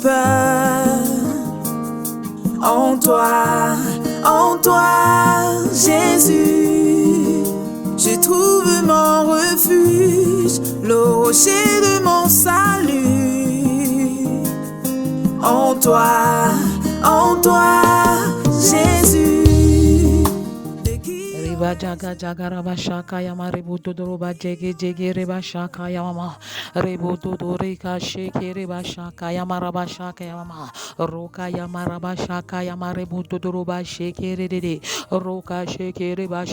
peur. En toi, Jésus, je trouve mon refuge, le rocher de mon salut. En toi, Jésus. Reba jaga jaga raba shaka yama rebo dodo roba jege jege reba shaka yama rebo dodo reka sheke reba shaka yama raba shaka yama roka yama raba shaka yama rebo dodo roba sheke redede roka sheke reba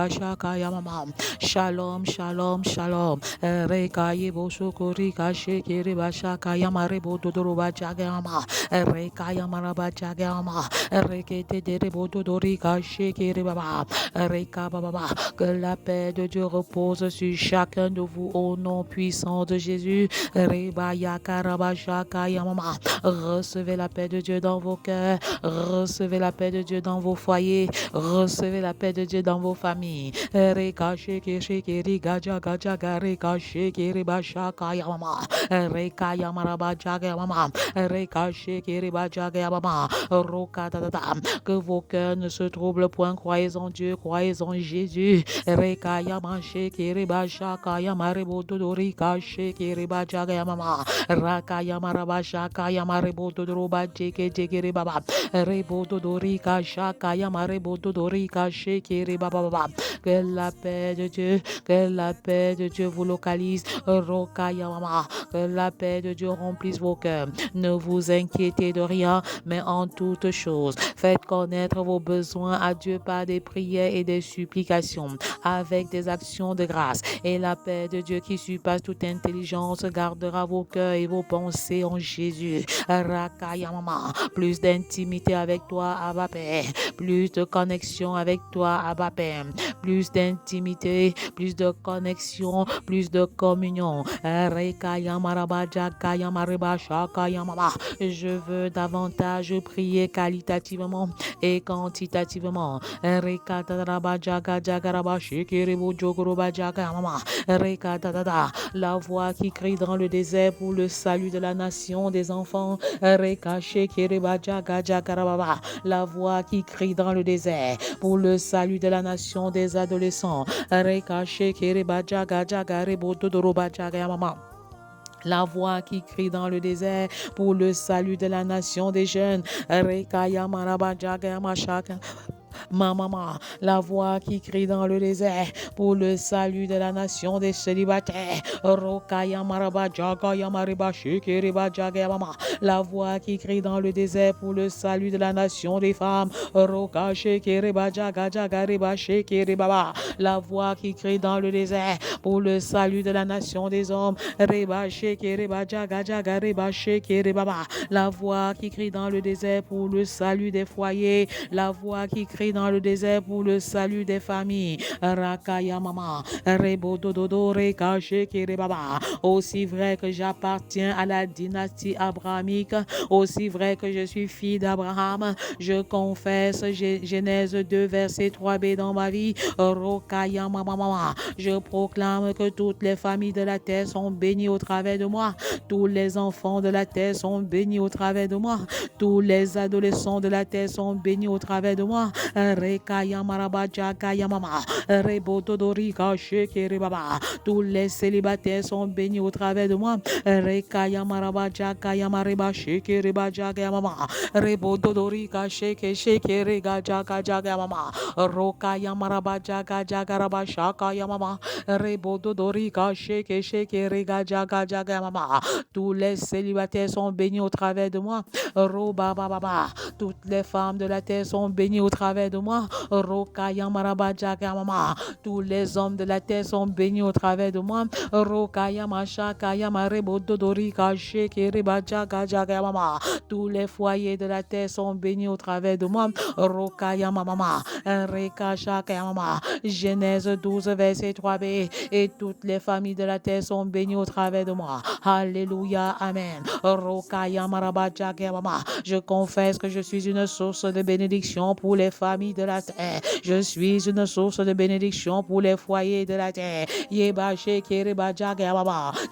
shaka yama. Shalom shalom shalom reka yebo shokori ka sheke reba shaka yama rebo dodo roba jaga yama reka yama raba jaga yama reke te rebo dodo reka sheke reba. Que la paix de Dieu repose sur chacun de vous au nom puissant de Jésus. Recevez la paix de Dieu dans vos cœurs. Recevez la paix de Dieu dans vos foyers. Recevez la paix de Dieu dans vos familles. Que vos cœurs ne se troublent point. Croyez en Dieu, croyez en Jésus. Rekaya manche kiriba shaka yamarebo dodorika shekiriba jagayamama. Rakaya maraba shaka yamarebo dodoroba jeke jekere baba. Rebo dodorika shaka yamarebo dodorika shekiriba baba. Que la paix de Dieu, que la paix de Dieu vous localise. Rokaya mama. Que la paix de Dieu remplisse vos cœurs. Ne vous inquiétez de rien, mais en toutes choses, faites connaître vos besoins à Dieu par des prières et des supplications, avec des actions de grâce. Et la paix de Dieu qui surpasse toute intelligence gardera vos cœurs et vos pensées en Jésus. Rakaya mama. Plus d'intimité avec toi, Abba Père. Plus de connexion avec toi, Abba Père. Plus d'intimité, plus de connexion, plus de communion. Rekaya maraba jakaya mariba shakaya mama. Je veux davantage prier qualitativement et quantitativement. La voix qui crie dans le désert pour le salut de la nation des enfants. La voix qui crie dans le désert pour le salut de la nation des adolescents. La voix qui crie dans le désert pour le salut de la nation des jeunes. Maman, la voix qui crie dans le désert pour le salut de la nation des célibataires. La voix qui crie dans le désert pour le salut de la nation des femmes. La voix qui crie dans le désert pour le salut de la nation des hommes. La voix qui crie dans le désert pour le salut des foyers. La voix qui crie dans le désert pour le salut des familles. Rakaya mama, rebo dododo rekache kere baba. Aussi vrai que j'appartiens à la dynastie abrahamique, aussi vrai que je suis fille d'Abraham, je confesse Genèse 2 verset 3b dans ma vie. Rokaya mama, je proclame que toutes les familles de la terre sont bénies au travers de moi. Tous les enfants de la terre sont bénis au travers de moi. Tous les adolescents de la terre sont bénis au travers de moi. Tous les célibataires sont bénis au travers de moi. Tous les célibataires sont bénis au travers de moi. Toutes les femmes de la terre sont bénies au travers de moi. Tous les hommes de la terre sont bénis au travers de moi. Tous les foyers de la terre sont bénis au travers de moi. Genèse 12 verset 3b. Et toutes les familles de la terre sont bénies au travers de moi. Alléluia, amen. Je confesse que je suis une source de bénédiction pour les familles familles de la terre. Je suis une source de bénédiction pour les foyers de la terre.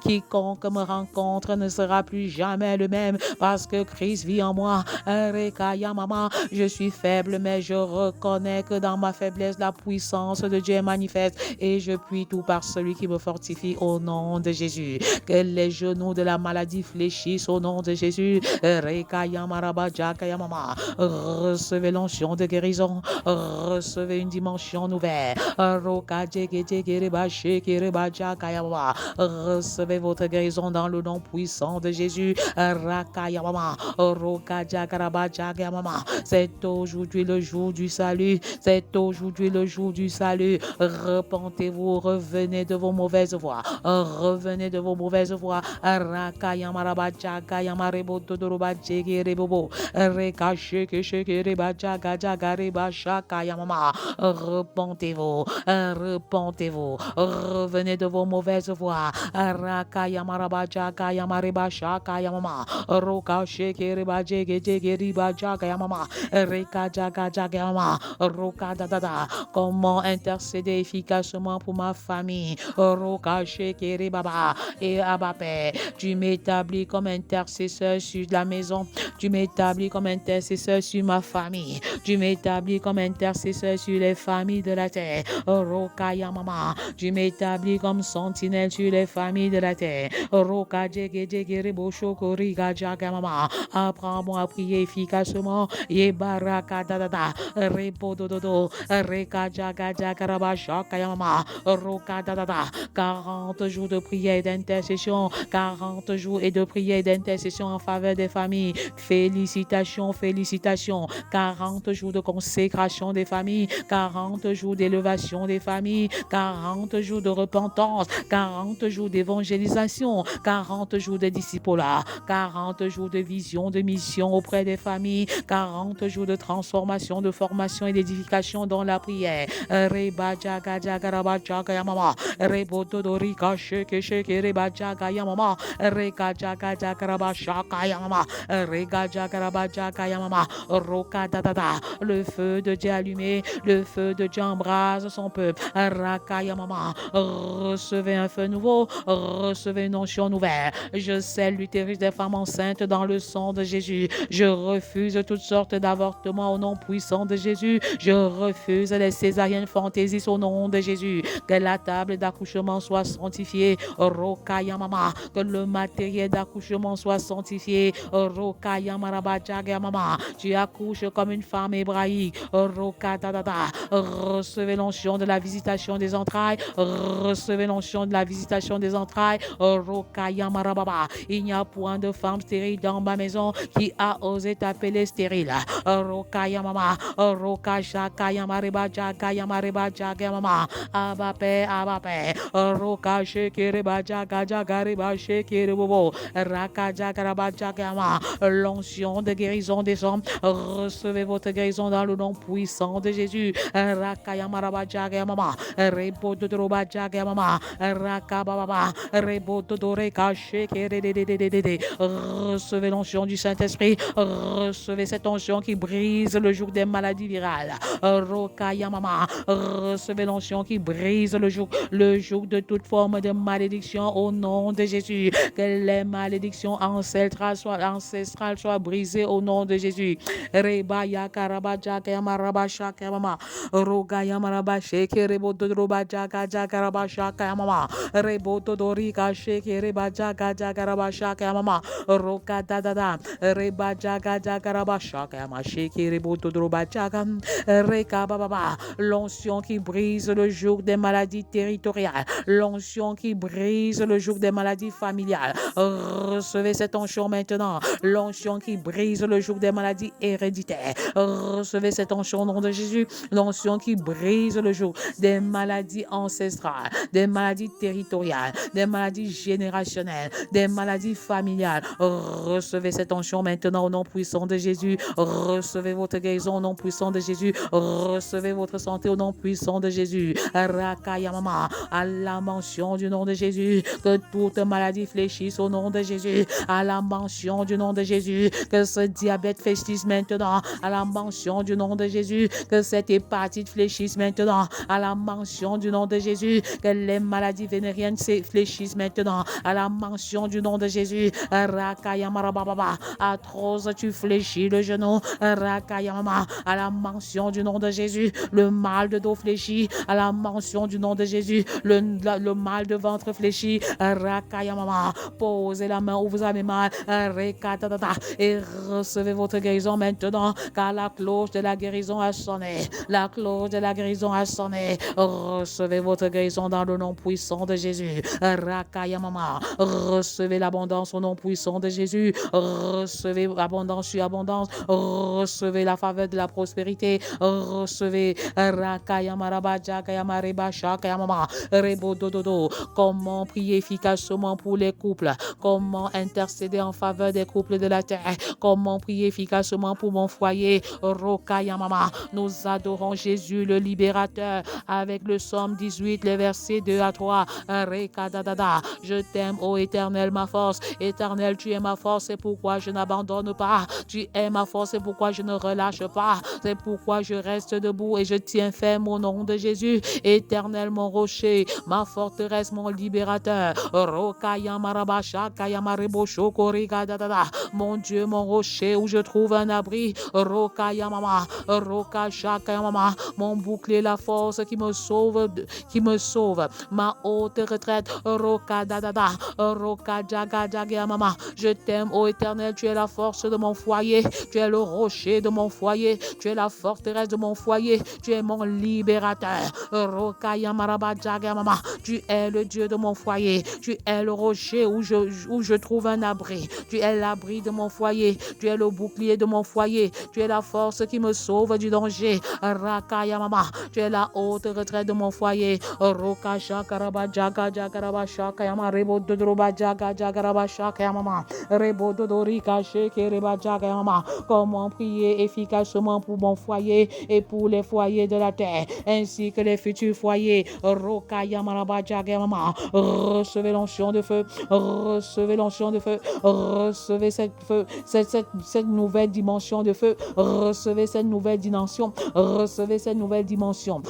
Quiconque me rencontre ne sera plus jamais le même parce que Christ vit en moi. Je suis faible, mais je reconnais que dans ma faiblesse, la puissance de Dieu est manifeste et je puis tout par celui qui me fortifie au nom de Jésus. Que les genoux de la maladie fléchissent au nom de Jésus. Recevez l'onction de guérison. Recevez une dimension nouvelle. Recevez votre guérison dans le nom puissant de Jésus. C'est aujourd'hui le jour du salut. C'est aujourd'hui le jour du salut. Repentez-vous, revenez de vos mauvaises voies. Revenez de vos mauvaises voies. Repentez-vous, repentez-vous, revenez de vos mauvaises voies. Comment intercéder efficacement pour ma famille? Et Abba Père, tu m'établis comme intercesseur sur la maison, tu m'établis comme intercesseur sur ma famille, tu m'établis comme intercesseur sur les familles de la terre. Tu m'établis comme sentinelle sur les familles de la terre. Apprends-moi à prier efficacement. 40 jours de prière et d'intercession, 40 jours et de prière et d'intercession en faveur des familles. Félicitations, félicitations. 40 jours de consécration des familles, 40 jours d'élévation des familles, 40 jours de repentance, 40 jours d'évangélisation, 40 jours de discipulat, 40 jours de vision, de mission auprès des familles, 40 jours de transformation, de formation et d'édification dans la prière. Le feu de Dieu allumé, le feu de Dieu embrase son peuple. Recevez un feu nouveau, recevez une onction nouvelle. Je scelle l'utérus des femmes enceintes dans le sang de Jésus. Je refuse toutes sortes d'avortements au nom puissant de Jésus. Je refuse les césariennes fantaisies au nom de Jésus. Que la table d'accouchement soit sanctifiée. Que le matériel d'accouchement soit sanctifié. Tu accouches comme une femme hébraïque. Recevez l'onction de la visitation des entrailles. Recevez l'onction de la visitation des entrailles. Il n'y a point de femme stérile dans ma maison qui a osé t'appeler stérile. Abba Père, Abba Père. L'onction de guérison des hommes. Recevez votre guérison dans le nom puissant de Jésus. Recevez l'onction du Saint-Esprit. Recevez cette onction qui brise le joug des maladies virales. Recevez l'onction qui brise le joug de toute forme de malédiction au nom de Jésus. Que les malédictions ancestrales soient brisées au nom de Jésus. L'onction qui brise le joug des maladies territoriales, l'onction qui brise le joug des maladies familiales. Recevez cette onction maintenant, l'onction qui brise le joug des maladies héréditaires. Recevez cette onction au nom de Jésus, l'onction qui brise le joug des maladies ancestrales, des maladies territoriales, des maladies générationnelles, des maladies familiales. Recevez cette onction maintenant au nom puissant de Jésus. Recevez votre guérison au nom puissant de Jésus. Recevez votre santé au nom puissant de Jésus. À la mention du nom de Jésus, que toute maladie fléchisse au nom de Jésus. À la mention du nom de Jésus, que ce diabète fléchisse maintenant. À la mention du nom nom de Jésus, que cette hépatite fléchisse maintenant à la mention du nom de Jésus, que les maladies vénériennes fléchissent maintenant à la mention du nom de Jésus. Rakayamara, atroce, tu fléchis le genou. Rakayamama, à la mention du nom de Jésus. Le mal de dos fléchit à la mention du nom de Jésus. Le mal de ventre fléchit. Rakayamama, posez la main où vous avez mal. Et recevez votre guérison maintenant, car la cloche de la guérison a sonné. La cloche de la guérison a sonné. Recevez votre guérison dans le nom puissant de Jésus. Rakayamama, recevez l'abondance au nom puissant de Jésus. Recevez abondance sur abondance. Recevez la faveur de la prospérité. Recevez comment prier efficacement pour les couples, comment intercéder en faveur des couples de la terre, comment prier efficacement pour mon foyer. Rokayamama, nous adorons Jésus le libérateur avec le psaume 18, les versets 2 à 3. Rekadadada, je t'aime, ô Éternel, ma force. Éternel, tu es ma force, c'est pourquoi je n'abandonne pas. Tu es ma force, c'est pourquoi je ne relâche pas. C'est pourquoi je reste debout et je tiens ferme au nom de Jésus. Éternel, mon rocher, ma forteresse, mon libérateur. Mon Dieu, mon rocher où je trouve un abri. Mon bouclier, la force qui me sauve, ma haute retraite. Je t'aime, ô Éternel, tu es la force de mon foyer, tu es le rocher de mon foyer, tu es la forteresse de mon foyer, tu es mon libérateur. Tu es le Dieu de mon foyer, tu es le rocher où je trouve un abri, tu es l'abri de mon foyer, tu es le bouclier de mon foyer, tu es la force qui me sauve du danger. Tu es la haute retraite de mon foyer. Comment prier efficacement pour mon foyer et pour les foyers de la terre, ainsi que les futurs foyers. Recevez l'onction de feu, recevez l'onction de feu, recevez cette nouvelle dimension de feu, recevez cette nouvelle dimension, recevez cette nouvelle dimension.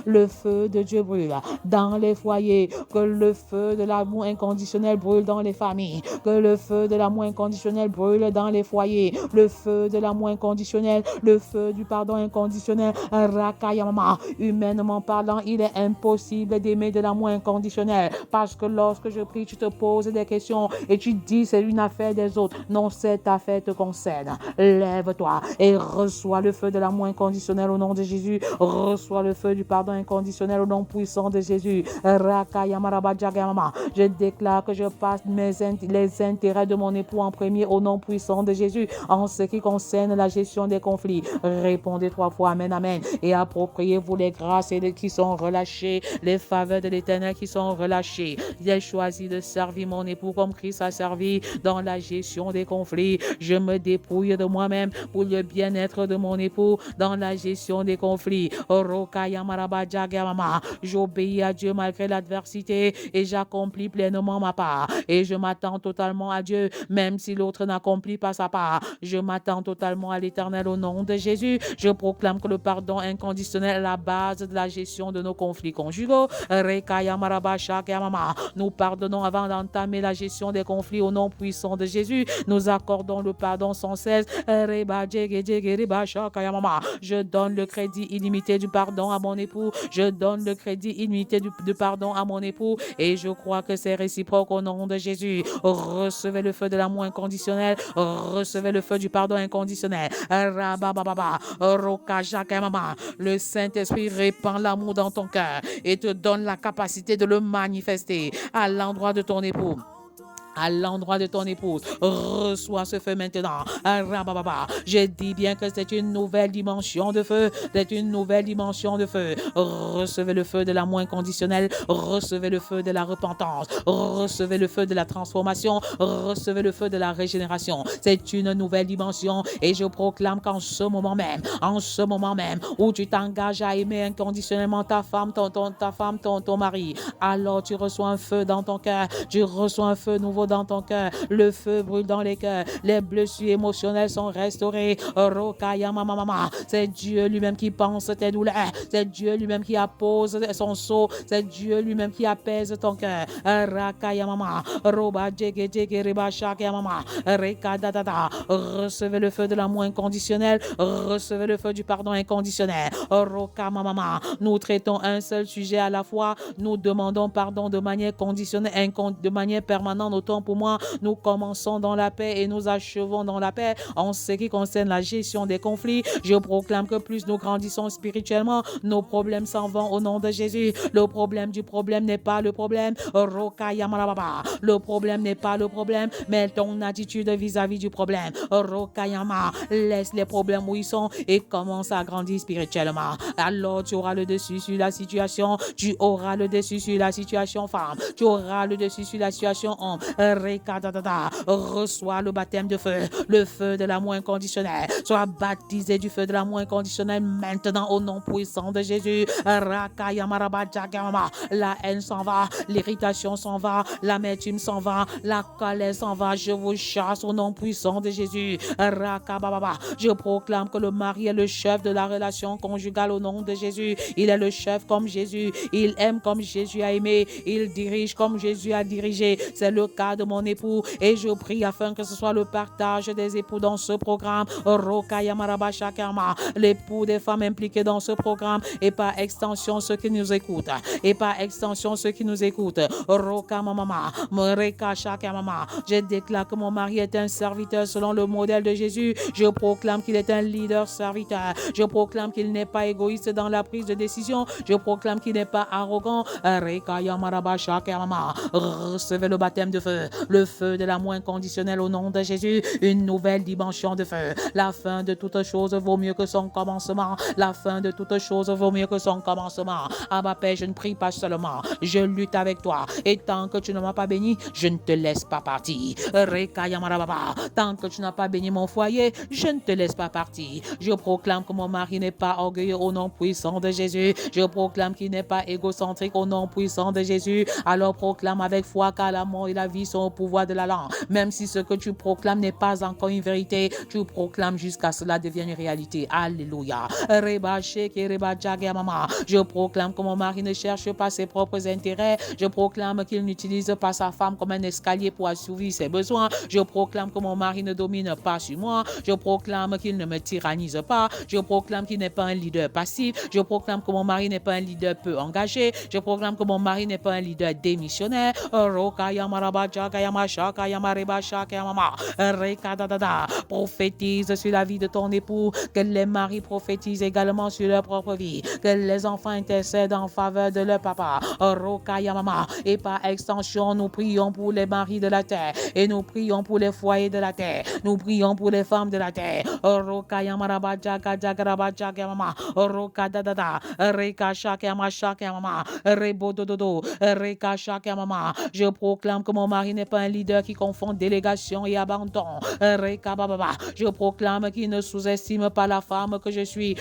Le feu de Dieu brûle dans les foyers, que le feu de l'amour inconditionnel brûle dans les familles, que le feu de l'amour inconditionnel brûle dans les foyers, le feu de l'amour inconditionnel, le feu du pardon inconditionnel. Humainement parlant, il est impossible d'aimer de l'amour inconditionnel, parce que lorsque je prie, tu te poses des questions et tu dis c'est une affaire des autres. Non, cette affaire te concerne. Lève-toi et reçois le feu de l'amour inconditionnel au nom de Jésus. Reçois le feu du pardon inconditionnel au nom puissant de Jésus. Je déclare que je passe les intérêts de mon époux en premier au nom puissant de Jésus en ce qui concerne la gestion des conflits. Répondez 3 fois amen, amen, et appropriez-vous les grâces qui sont relâchées, les faveurs de l'Éternel qui sont relâchées. J'ai choisi de servir mon époux comme Christ a servi dans la gestion des conflits. Je me dépouille de moi-même pour le bien-être de mon époux dans la gestion des conflits. J'obéis à Dieu malgré l'adversité et j'accomplis pleinement ma part. Et je m'attends totalement à Dieu, même si l'autre n'accomplit pas sa part. Je m'attends totalement à l'Éternel au nom de Jésus. Je proclame que le pardon inconditionnel est la base de la gestion de nos conflits conjugaux. Nous pardonnons avant d'entamer la gestion des conflits au nom puissant de Jésus. Nous accordons le pardon sans cesse. Je donne le crédit illimité du pardon à mon époux. Je donne le crédit illimité du pardon à mon époux. Et je crois que c'est réciproque au nom de Jésus. Recevez le feu de l'amour inconditionnel. Recevez le feu du pardon inconditionnel. Le Saint-Esprit répand l'amour dans ton cœur et te donne la capacité de le manifester à l'endroit de ton époux. À l'endroit de ton épouse, reçois ce feu maintenant. Je dis bien que c'est une nouvelle dimension de feu. C'est une nouvelle dimension de feu. Recevez le feu de l'amour inconditionnel. Recevez le feu de la repentance. Recevez le feu de la transformation. Recevez le feu de la régénération. C'est une nouvelle dimension et je proclame qu'en ce moment même, où tu t'engages à aimer inconditionnellement ta femme, ton mari, alors tu reçois un feu dans ton cœur. Tu reçois un feu nouveau restaure dans ton cœur. Le feu brûle dans les cœurs. Les blessures émotionnelles sont restaurées. Rokaya mama mama. C'est Dieu lui-même qui pense tes douleurs. C'est Dieu lui-même qui appose son sceau. C'est Dieu lui-même qui apaise ton cœur. Rakaya mama. Roba djeke djeke reba shakaya mama. Reka da da da. Recevez le feu de l'amour inconditionnel. Recevez le feu du pardon inconditionnel. Roka mama. Nous traitons un seul sujet à la fois. Nous demandons pardon de manière conditionnelle, de manière permanente. Autant pour moi, nous commençons dans la paix et nous achevons dans la paix. En ce qui concerne la gestion des conflits, je proclame que plus nous grandissons spirituellement, nos problèmes s'en vont au nom de Jésus. Le problème du problème n'est pas le problème. Rokaya marababa. Le problème n'est pas le problème, mais ton attitude vis-à-vis du problème. Rokayama. Laisse les problèmes où ils sont et commence à grandir spirituellement. Alors tu auras le dessus sur la situation. Tu auras le dessus sur la situation femme. Tu auras le dessus sur la situation homme. Reçois le baptême de feu. Le feu de l'amour inconditionnel. Sois baptisé du feu de l'amour inconditionnel maintenant au nom puissant de Jésus. La haine s'en va. L'irritation s'en va. L'amertume s'en va. La colère s'en va. Je vous chasse au nom puissant de Jésus. Je proclame que le mari est le chef de la relation conjugale au nom de Jésus. Il est le chef comme Jésus. Il aime comme Jésus a aimé. Il dirige comme Jésus a dirigé. C'est le cas de mon époux et je prie afin que ce soit le partage des époux dans ce programme. L'époux des femmes impliquées dans ce programme et par extension ceux qui nous écoutent. Et par extension ceux qui nous écoutent. Je déclare que mon mari est un serviteur selon le modèle de Jésus. Je proclame qu'il est un leader serviteur. Je proclame qu'il n'est pas égoïste dans la prise de décision. Je proclame qu'il n'est pas arrogant. Recevez le baptême de feu. Le feu de l'amour inconditionnel au nom de Jésus. Une nouvelle dimension de feu. La fin de toute chose vaut mieux que son commencement. La fin de toute chose vaut mieux que son commencement. Ah ma Père, je ne prie pas seulement. Je lutte avec toi. Et tant que tu ne m'as pas béni, je ne te laisse pas partir. Tant que tu n'as pas béni mon foyer, je ne te laisse pas partir. Je proclame que mon mari n'est pas orgueilleux au nom puissant de Jésus. Je proclame qu'il n'est pas égocentrique au nom puissant de Jésus. Alors proclame avec foi car la mort et la vie sont au pouvoir de la langue. Même si ce que tu proclames n'est pas encore une vérité, tu proclames jusqu'à cela devienne une réalité. Alléluia. Je proclame que mon mari ne cherche pas ses propres intérêts. Je proclame qu'il n'utilise pas sa femme comme un escalier pour assouvir ses besoins. Je proclame que mon mari ne domine pas sur moi. Je proclame qu'il ne me tyrannise pas. Je proclame qu'il n'est pas un leader passif. Je proclame que mon mari n'est pas un leader peu engagé. Je proclame que mon mari n'est pas un leader démissionnaire. Prophétise sur la vie de ton époux. Que les maris prophétisent également sur leur propre vie. Que les enfants intercèdent en faveur de leur papa. Et par extension, nous prions pour les maris de la terre. Et nous prions pour les foyers de la terre. Nous prions pour les femmes de la terre. Je proclame que mon mari n'est pas un leader qui confond délégation et abandon. Je proclame qu'il ne sous-estime pas la femme que je suis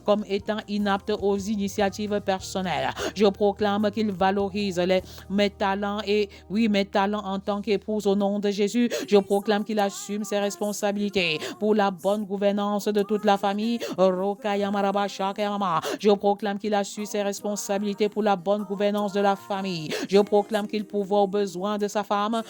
comme étant inapte aux initiatives personnelles. Je proclame qu'il valorise mes talents et mes talents en tant qu'épouse au nom de Jésus. Je proclame qu'il assume ses responsabilités pour la bonne gouvernance de toute la famille. Je proclame qu'il assume ses responsabilités pour la bonne gouvernance de la famille. Je proclame qu'il pourvoit aux besoins de sa femme,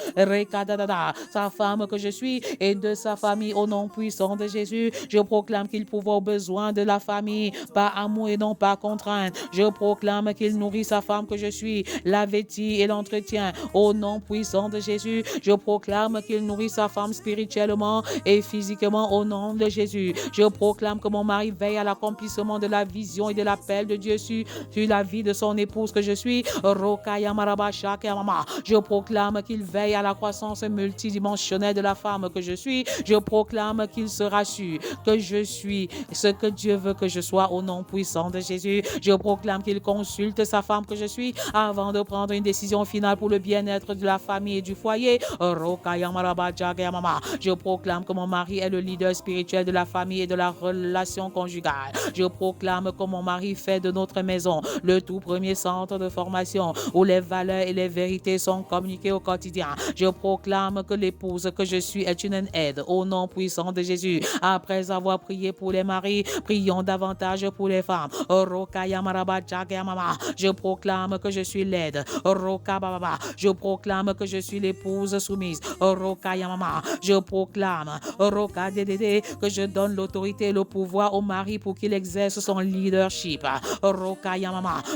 sa femme que je suis, et de sa famille au nom puissant de Jésus. Je proclame qu'il pourvoit aux besoins de la famille par amour et non par contrainte. Je proclame qu'il nourrit sa femme que je suis, la vêtit et l'entretient au nom puissant de Jésus. Je proclame qu'il nourrit sa femme spirituellement et physiquement au nom de Jésus. Je proclame que mon mari veille à l'accomplissement de la vision et de l'appel de Dieu sur la vie de son épouse que je suis. Je proclame qu'il veille à la croissance multidimensionnelle de la femme que je suis. Je proclame proclame qu'il sera sûr que je suis ce que Dieu veut que je sois au nom puissant de Jésus. Je proclame qu'il consulte sa femme que je suis avant de prendre une décision finale pour le bien-être de la famille et du foyer. Je proclame que mon mari est le leader spirituel de la famille et de la relation conjugale. Je proclame que mon mari fait de notre maison le tout premier centre de formation où les valeurs et les vérités sont communiquées au quotidien. Je proclame que l'épouse que je suis est une aide au nom puissant de Jésus. Après avoir prié pour les maris, prions davantage pour les femmes. Je proclame que je suis l'aide. Je proclame que je suis l'épouse soumise. Je proclame que je donne l'autorité et le pouvoir au mari pour qu'il exerce son leadership.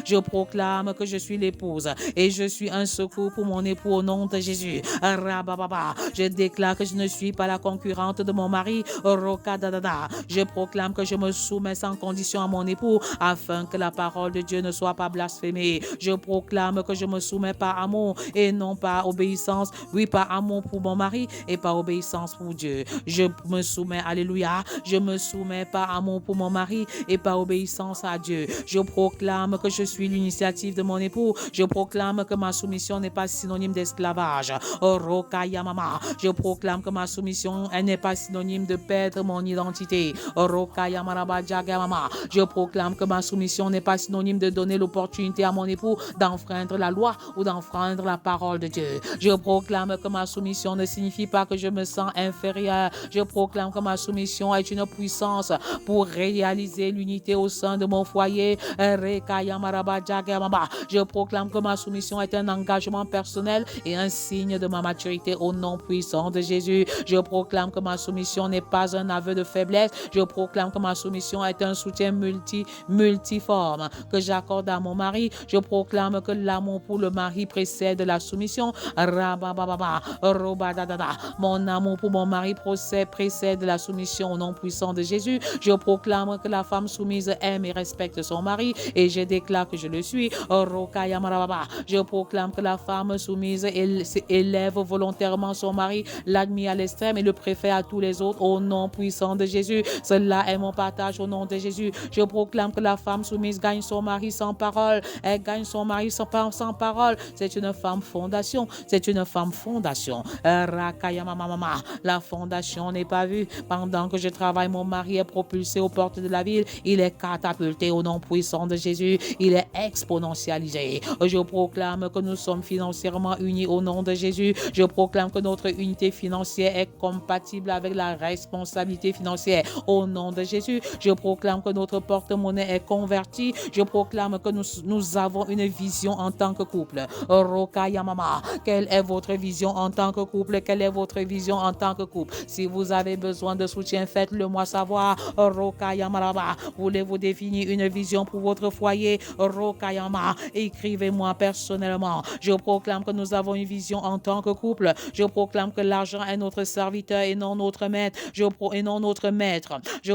Je proclame que je suis l'épouse et je suis un secours pour mon époux au nom de Jésus. Je déclare que je ne suis pas la concurrente de mon mari. Je proclame que je me soumets sans condition à mon époux afin que la parole de Dieu ne soit pas blasphémée. Je proclame que je me soumets par amour et non par obéissance. Oui, par amour pour mon mari et par obéissance pour Dieu. Je me soumets, alléluia. Je me soumets par amour pour mon mari et par obéissance à Dieu. Je proclame que je suis l'initiative de mon époux. Je proclame que ma soumission n'est pas synonyme d'esclavage. Je proclame que ma soumission n'est pas synonyme de perdre mon identité. Je proclame que ma soumission n'est pas synonyme de donner l'opportunité à mon époux d'enfreindre la loi ou d'enfreindre la parole de Dieu. Je proclame que ma soumission ne signifie pas que je me sens inférieur. Je proclame que ma soumission est une puissance pour réaliser l'unité au sein de mon foyer. Je proclame que ma soumission est un engagement personnel et un signe de ma maturité au nom puissant de Jésus. Je proclame que ma soumission n'est pas un aveu de faiblesse. Je proclame que ma soumission est un soutien multiforme que j'accorde à mon mari. Je proclame que l'amour pour le mari précède la soumission. Mon amour pour mon mari précède la soumission au nom puissant de Jésus. Je proclame que la femme soumise aime et respecte son mari et je déclare que je le suis. Je proclame que la femme soumise élève volontairement son mari, l'admire à l'extrême et le préfère à tous les autres au nom puissant de Jésus. Cela est mon partage au nom de Jésus. Je proclame que la femme soumise gagne son mari sans parole. Elle gagne son mari sans parole. C'est une femme fondation. C'est une femme fondation. La fondation n'est pas vue. Pendant que je travaille, mon mari est propulsé aux portes de la ville. Il est catapulté au nom puissant de Jésus. Il est exponentialisé. Je proclame que nous sommes financièrement unis au nom de Jésus. Je proclame que notre unité financière est compatible avec la responsabilité financière au nom de Jésus. Je proclame que notre porte-monnaie est converti. Je proclame que nous avons une vision en tant que couple. Quelle est votre vision en tant que couple? Quelle est votre vision en tant que couple? Si vous avez besoin de soutien, faites-le moi savoir. Voulez-vous définir une vision pour votre foyer? Écrivez-moi personnellement. Je proclame que nous avons une vision en tant que couple. Je proclame que l'argent est notre serviteur et non notre maître. Je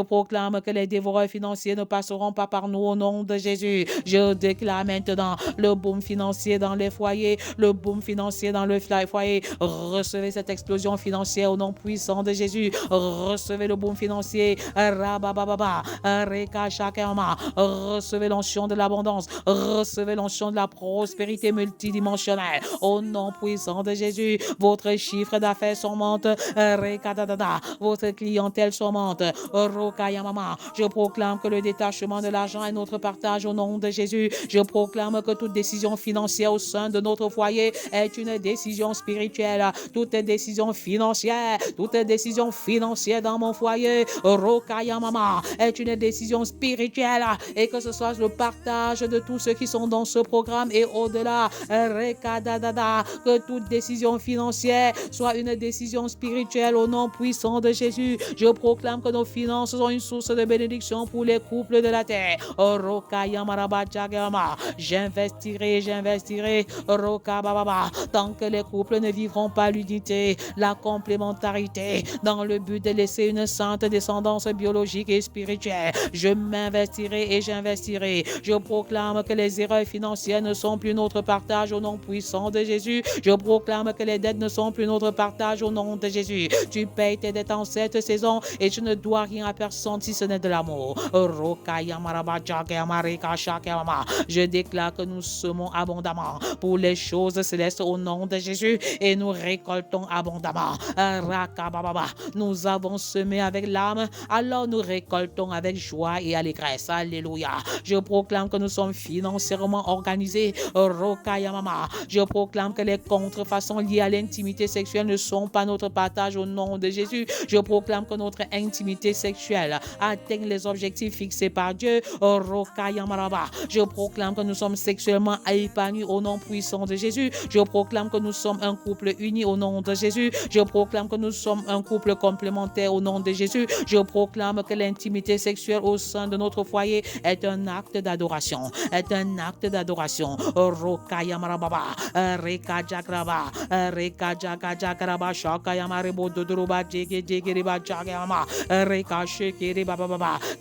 proclame que les dévoreurs financiers ne passeront pas par nous au nom de Jésus. Je déclare maintenant le boom financier dans les foyers, le boom financier dans le foyer. Recevez cette explosion financière au nom puissant de Jésus. Recevez le boom financier. Recevez l'onction de l'abondance. Recevez l'onction de la prospérité multidimensionnelle au nom puissant de Jésus. Votre chiffre d'affaires s'augmente. Votre clientèle s'augmente. Je proclame que le détachement de l'argent est notre partage au nom de Jésus. Je proclame que toute décision financière au sein de notre foyer est une décision spirituelle. Toute décision financière dans mon foyer est une décision spirituelle et que ce soit le partage de tous ceux qui sont dans ce programme et au-delà. Que toute décision financière soit une décision spirituelle au nom puissant de Jésus. Je proclame que nos finances sont une source de bénédiction pour les couples de la terre. J'investirai. Tant que les couples ne vivront pas l'unité, la complémentarité, dans le but de laisser une sainte descendance biologique et spirituelle. Je m'investirai et j'investirai. Je proclame que les erreurs financières ne sont plus notre partage au nom puissant de Jésus. Je proclame que les dettes ne sont plus notre partage au nom de Jésus. Tu payes tes dettes fait en cette saison et je ne dois rien à personne si ce n'est de l'amour. Je déclare que nous semons abondamment pour les choses célestes au nom de Jésus et nous récoltons abondamment. Nous avons semé avec l'âme, alors nous récoltons avec joie et allégresse. Alléluia. Je proclame que nous sommes financièrement organisés. Je proclame que les contrefaçons liées à l'intimité sexuelle ne sont pas notre partage au nom de Jésus. Je proclame que notre intimité sexuelle atteint les objectifs fixés par Dieu. Je proclame que nous sommes sexuellement épanouis au nom puissant de Jésus. Je proclame que nous sommes un couple uni au nom de Jésus. Je proclame que nous sommes un couple complémentaire au nom de Jésus. Je proclame que l'intimité sexuelle au sein de notre foyer est un acte d'adoration. Est un acte d'adoration.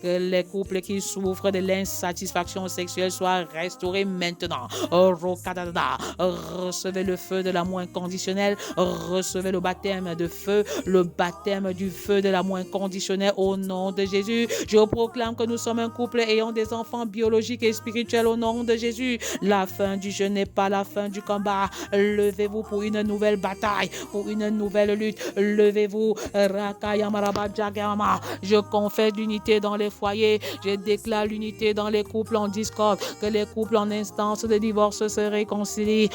Que les couples qui souffrent de l'insatisfaction sexuelle soient restaurés maintenant. Recevez le feu de l'amour inconditionnel. Recevez le baptême de feu, le baptême du feu de l'amour inconditionnel au nom de Jésus. Je proclame que nous sommes un couple ayant des enfants biologiques et spirituels au nom de Jésus. La fin du jeu n'est pas la fin du combat. Levez-vous pour une nouvelle bataille, pour une nouvelle lutte. Levez-vous. Je confesse l'unité dans les foyers. Je déclare l'unité dans les couples en discorde. Que les couples en instance de divorce se réconcilient.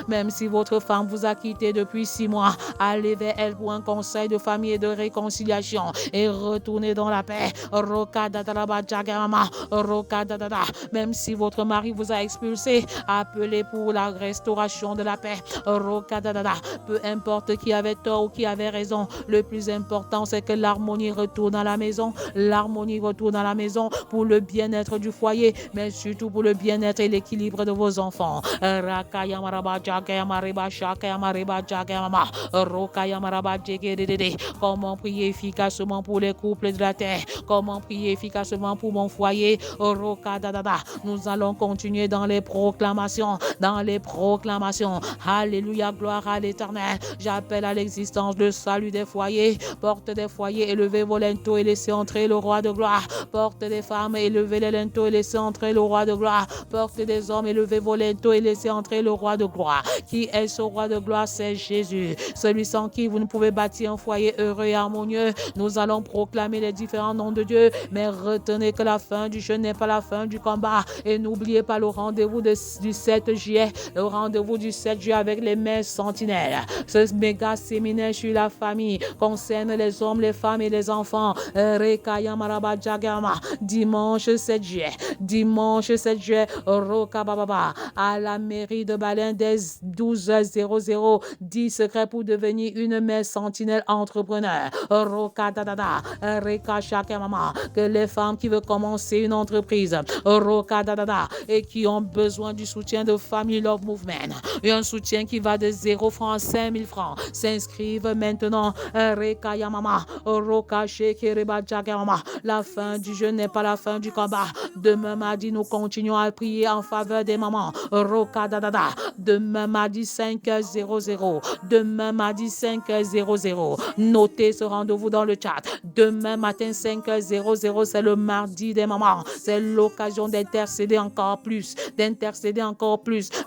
Même si votre femme vous a quitté depuis 6 mois, allez vers elle pour un conseil de famille et de réconciliation et retournez dans la paix. Même si votre mari vous a expulsé, appelez pour la restauration de la paix. Peu importe qui avait tort ou qui avait raison, le plus important c'est que l'harmonie retourne à la maison. L'harmonie retourne à la maison pour le bien-être du foyer, mais surtout pour le bien-être et l'équilibre de vos enfants. Comment prier efficacement pour les couples de la terre? Comment prier efficacement pour mon foyer? Nous allons continuer dans les proclamations. Alléluia, gloire à l'Éternel. J'appelle à l'existence le salut des foyers. Porte des foyers, élevez vos linteaux et laissez entrer le roi de gloire. Porte des femmes, élevez les linteaux et laissez entrer le roi de gloire. Porte des hommes, élevez vos linteaux et laissez entrer le roi de gloire. Qui est ce roi de gloire? C'est Jésus, celui sans qui vous ne pouvez bâtir un foyer heureux et harmonieux. Nous allons proclamer les différents noms de Dieu, mais retenez que la fin du jeu n'est pas la fin du combat. Et n'oubliez pas le rendez-vous du 7 juillet, le rendez-vous du 7 juillet avec les mères sentinelles. Ce méga séminaire sur la famille concerne les hommes, les femmes et les enfants. Dimanche 7 juillet, à la mairie de Balin dès 12h00. 10 secrets pour devenir une mère sentinelle entrepreneur. Que les femmes qui veulent commencer une entreprise et qui ont besoin du soutien de Family Love Movement, et un soutien qui va de 0 francs à 5000 francs, s'inscrivent maintenant. La fin du jeu n'est pas la fin du combat. Demain mardi, nous continuons à prier en faveur des mamans. Demain mardi 5h00. Demain mardi 5h00. Notez ce rendez-vous dans le chat. Demain matin 5h00, c'est le mardi des mamans. C'est l'occasion d'intercéder encore plus.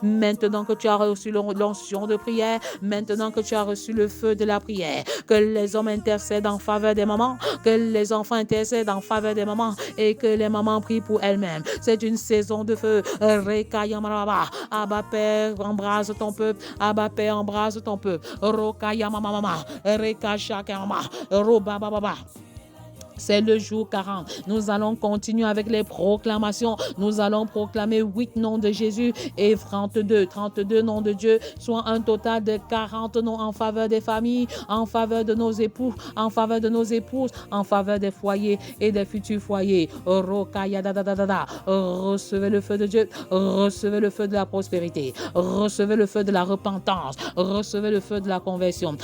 Maintenant que tu as reçu l'onction de prière, maintenant que tu as reçu le feu de la prière, que les hommes intercèdent en faveur des mamans, que les enfants intercèdent en faveur des mamans et que les mamans prient pour elles-mêmes. C'est une saison de feu. Abba Père, embrase ton peuple. Abba Père, embrase ton peuple. C'est le jour 40. Nous allons continuer avec les proclamations. Nous allons proclamer 8 noms de Jésus et 32 noms de Dieu, soit un total de 40 noms en faveur des familles, en faveur de nos époux, en faveur de nos épouses, en faveur des foyers et des futurs foyers. Recevez le feu de Dieu, recevez le feu de la prospérité, recevez le feu de la repentance, recevez le feu de la conversion.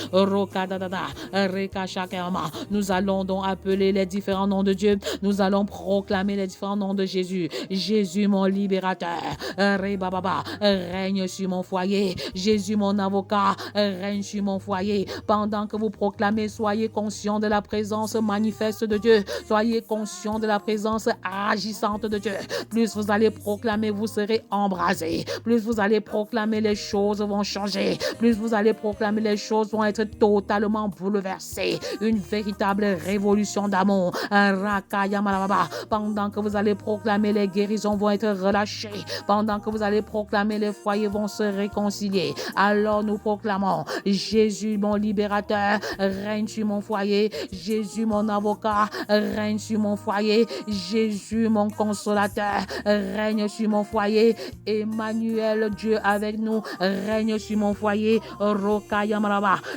Nous allons donc appeler les les différents noms de Dieu. Nous allons proclamer les différents noms de Jésus. Jésus, mon libérateur. Règne sur mon foyer. Jésus, mon avocat. Règne sur mon foyer. Pendant que vous proclamez, soyez conscients de la présence manifeste de Dieu. Soyez conscients de la présence agissante de Dieu. Plus vous allez proclamer, vous serez embrasés. Plus vous allez proclamer, les choses vont changer. Plus vous allez proclamer, les choses vont être totalement bouleversées. Une véritable révolution d'amour. Pendant que vous allez proclamer, les guérisons vont être relâchées. Pendant que vous allez proclamer, les foyers vont se réconcilier. Alors nous proclamons: Jésus, mon libérateur, règne sur mon foyer. Jésus, mon avocat, règne sur mon foyer. Jésus, mon consolateur, règne sur mon foyer. Emmanuel, Dieu avec nous, règne sur mon foyer.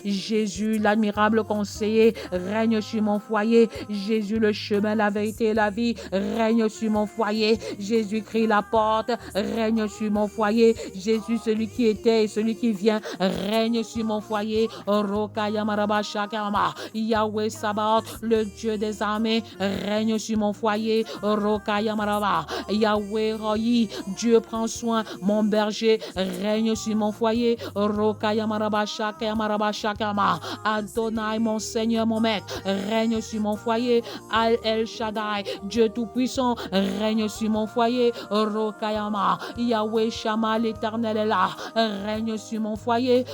Jésus, l'admirable conseiller, règne sur mon foyer. Jésus, le chemin, la vérité et la vie, règne sur mon foyer. Jésus-Christ, la porte, règne sur mon foyer. Jésus, celui qui était et celui qui vient, règne sur mon foyer. Yahweh Sabaoth, le Dieu des armées, règne sur mon foyer. Yahweh Royi, Dieu prend soin, mon berger, règne sur mon foyer. Adonai, mon Seigneur, mon Maître, règne sur mon foyer. Al El Shaddai, Dieu Tout-Puissant, règne sur mon foyer. Yahweh Shammah, l'Éternel est là, règne sur mon foyer.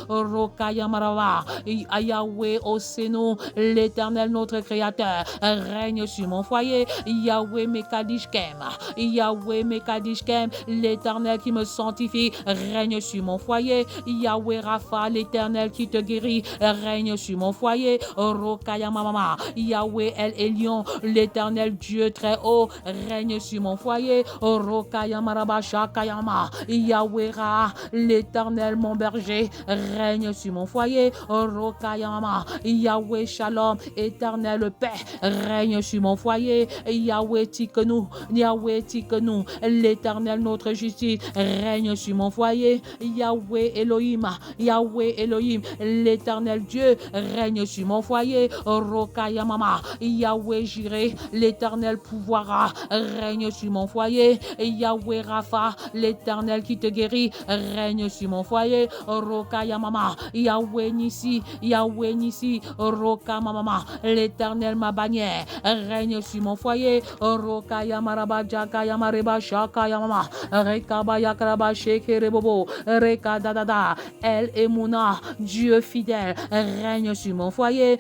Yahweh Osenu, l'Éternel notre Créateur, règne sur mon foyer. Yahweh Mekadishkem, Yahweh Mekadishkem, l'Éternel qui me sanctifie, règne sur mon foyer. Yahweh Rapha, l'Éternel qui te guérit, règne sur mon foyer. Yahweh El Elyon, l'Éternel Dieu très haut, règne sur mon foyer. Yahweh Ra, l'Éternel mon berger, règne sur mon foyer. Yahweh Shalom, éternel paix, règne sur mon foyer. Yahweh Tikenu, l'Éternel notre justice, règne sur mon foyer. Yahweh Elohim, l'Éternel Dieu, règne sur mon foyer. Yahweh Jireh, l'Éternel pouvoira, règne sur mon foyer. Yahweh Rapha, l'Éternel qui te guérit, règne sur mon foyer. Yahweh Nissi, l'Éternel ma bannière, règne sur mon foyer. El Emouna, Dieu fidèle, règne sur mon foyer.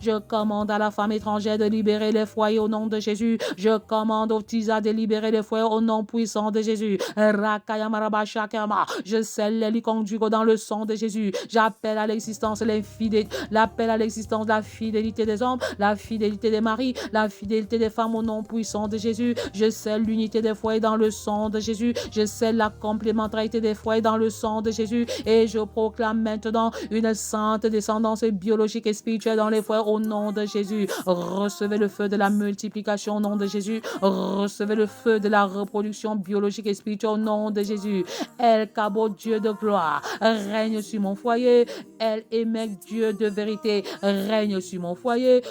Je commande à la femme étrangère de libérer les foyers au nom de Jésus. Je commande au Tisa de libérer les foyers au nom puissant de Jésus. Je scelle les lits conjugaux dans le sang de Jésus. J'appelle à l'existence l'appel à l'existence la fidélité des hommes, la fidélité des maris, la fidélité des femmes au nom puissant de Jésus. Je scelle l'unité des foyers dans le sang de Jésus. Je scelle la complémentarité des foyers dans le sang de Jésus. Et je proclame maintenant une sainte descendance biologique et spirituelle dans les foyers au nom de Jésus. Recevez le feu de la multiplication au nom de Jésus. Recevez le feu de la reproduction biologique et spirituelle au nom de Jésus. El Kabo, Dieu de gloire, règne sur mon foyer. El Emek, Dieu de vérité, règne sur mon foyer.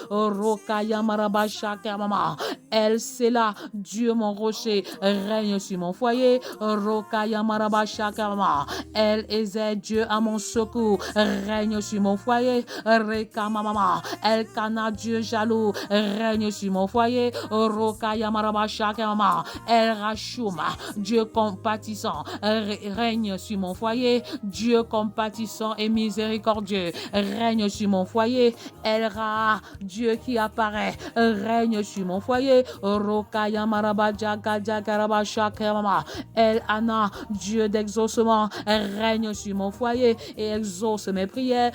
El Sela, Dieu mon rocher, règne sur mon foyer. El Ezer, Dieu à mon secours, règne sur mon foyer. El Kana, Dieu jaloux, règne sur mon foyer. El Rashuma, Dieu compatissant, règne sur mon foyer. Dieu compatissant et miséricordieux, règne sur mon foyer. El Ra, Dieu qui apparaît, règne sur mon foyer. El Ana, Dieu d'exaucement, règne sur mon foyer et exauce mes prières.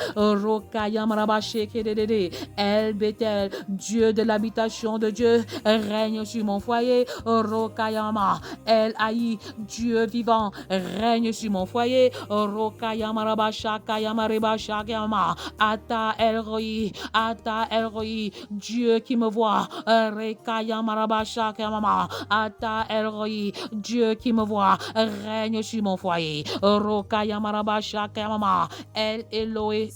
El Bethel, Dieu de l'habitation de Dieu, règne sur mon foyer. El Haï, Dieu vivant, règne sur mon foyer. Ata El Roi, Dieu qui me voit. Ata El Roi, Dieu qui me voit, règne sur mon foyer. El Eloé,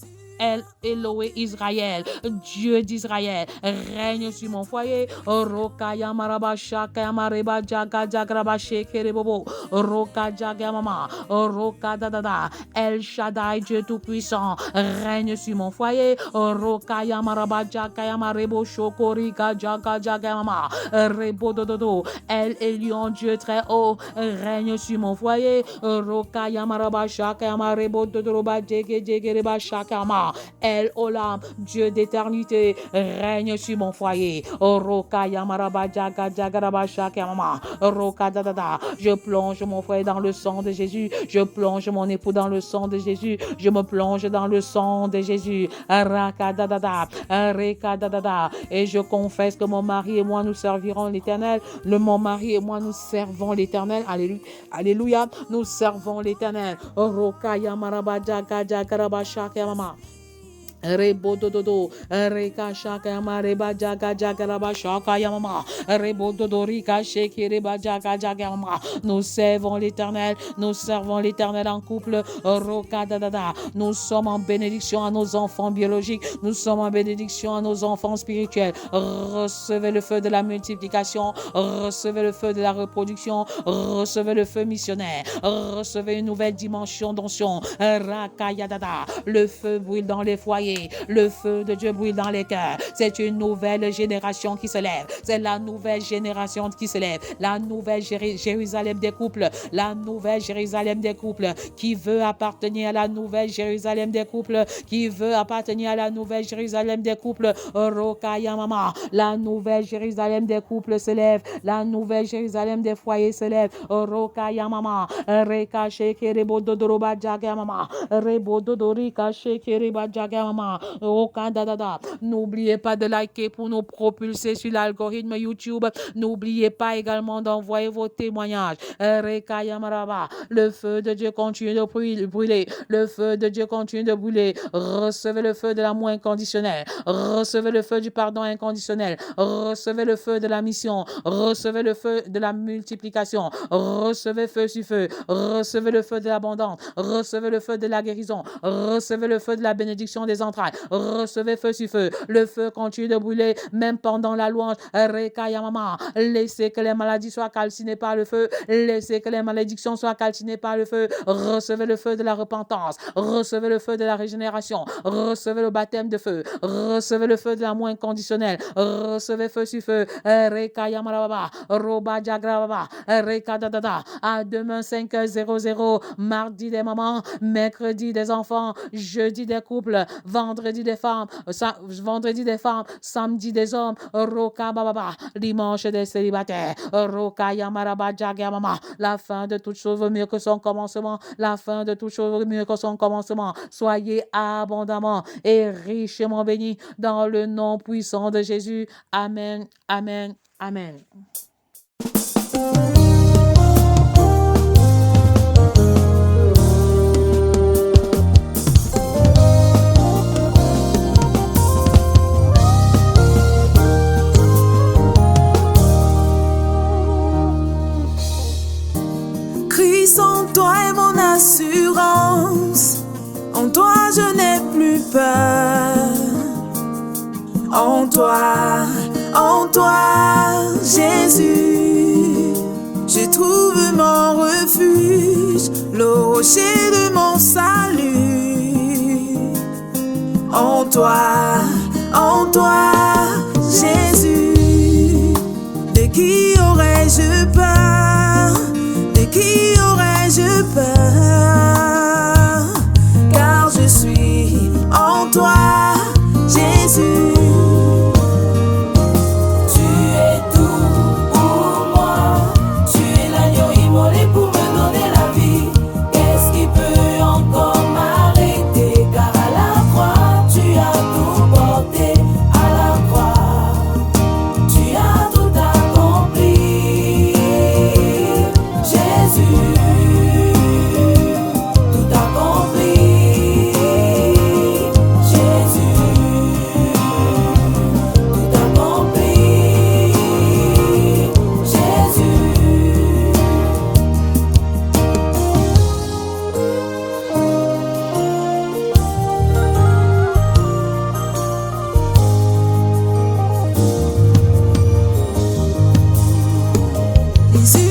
Elohé Israël, Dieu d'Israël, règne sur mon foyer. Rokaya maraba shaka mareba jaga jagraba shekerebobo. Roka jaga mama. Roka dadada. El Shaddai, Dieu tout-puissant, règne sur mon foyer. Rokaya maraba jaga marebo shokorika jaga jaga mama. Rebo dododo. El Elion, Dieu très haut, règne sur mon foyer. Rokaya maraba shaka marebo dodoroba jege jegereba shaka ma. El Olam, Dieu d'éternité, règne sur mon foyer. Roka yamaraba jaga jagaraba shaka mama. Roka dadada. Je plonge mon foyer dans le sang de Jésus. Je plonge mon époux dans le sang de Jésus. Je me plonge dans le sang de Jésus. Raka dadada. Reka dadada. Et je confesse que mon mari et moi nous servirons l'Éternel. Mon mari et moi nous servons l'Éternel. Alléluia. Alléluia. Nous servons l'Éternel. Roka yamaraba jaga jagaraba shaka mama. Rebo dododo, reka shaka mareba jaga jaga raba shaka yamama, rebo dodo rika sheki reba jaga jaga yamama. Nous servons l'Éternel, nous servons l'Éternel en couple. Roka dadada. Nous sommes en bénédiction à nos enfants biologiques, nous sommes en bénédiction à nos enfants spirituels. Recevez le feu de la multiplication, recevez le feu de la reproduction, recevez le feu missionnaire, recevez une nouvelle dimension d'onction. Raka yadada. Le feu brûle dans les foyers. Le feu de Dieu brûle dans les cœurs. C'est une nouvelle génération qui se lève. C'est la nouvelle génération qui se lève. La nouvelle Jérusalem des couples. La nouvelle Jérusalem des couples. Qui veut appartenir à la nouvelle Jérusalem des couples. Qui veut appartenir à la nouvelle Jérusalem des couples. Rokaya mama. La nouvelle Jérusalem des couples se lève. La nouvelle Jérusalem des foyers se lève. Rokaya mama. Reka shekere dodoroba jaga mama. Rebo dodorika shekere jaga mama. N'oubliez pas de liker pour nous propulser sur l'algorithme YouTube. N'oubliez pas également d'envoyer vos témoignages. Le feu de Dieu continue de brûler. Le feu de Dieu continue de brûler. Recevez le feu de l'amour inconditionnel. Recevez le feu du pardon inconditionnel. Recevez le feu de la mission. Recevez le feu de la multiplication. Recevez feu sur feu. Recevez le feu de l'abondance. Recevez le feu de la guérison. Recevez le feu de la bénédiction des entrailles. Recevez feu sur feu. Le feu continue de brûler, même pendant la louange. Laissez que les maladies soient calcinées par le feu. Laissez que les malédictions soient calcinées par le feu. Recevez le feu de la repentance. Recevez le feu de la régénération. Recevez le baptême de feu. Recevez le feu de l'amour inconditionnel. Recevez feu sur feu. À demain 5h00, mardi des mamans, mercredi des enfants, jeudi des couples, vendredi des femmes, samedi des hommes, roka bababa, dimanche des célibataires, roka yamaraba jagamama. La fin de toute chose vaut mieux que son commencement. La fin de toute chose vaut mieux que son commencement. Soyez abondamment et richement bénis dans le nom puissant de Jésus. Amen, amen, amen. Christ en toi est mon assurance. En toi je n'ai plus peur. En toi, Jésus, je trouve mon refuge, le rocher de mon salut. En toi, Jésus, de qui aurais-je peur? De qui aurais-je peur? Car je suis en toi, Jésus. À la Les